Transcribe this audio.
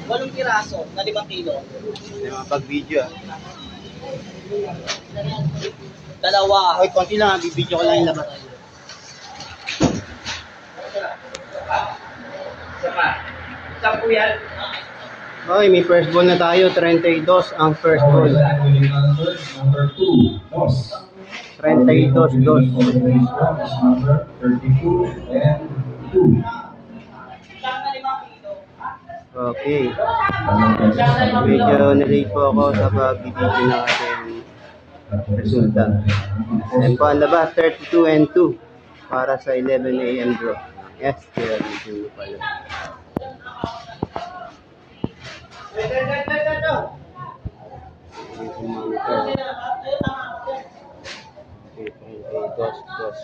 Walong piraso na 5 kilo. May mga pag-video ah. Dalawa. Okay, konti lang, bibidyo ko lang yung labas. Saan po yan? Okay, may first ball na tayo, 32 ang first ball. Number 2, dos. 32, dos. Number 32 and 2. Saan na 5 kilo? Okay. Medyo na-late po ako sa pag-video na ating resulta. And po ang labas, 32 and 2 para sa 11 AM draw. Yes, kaya video pala. Okay, dos.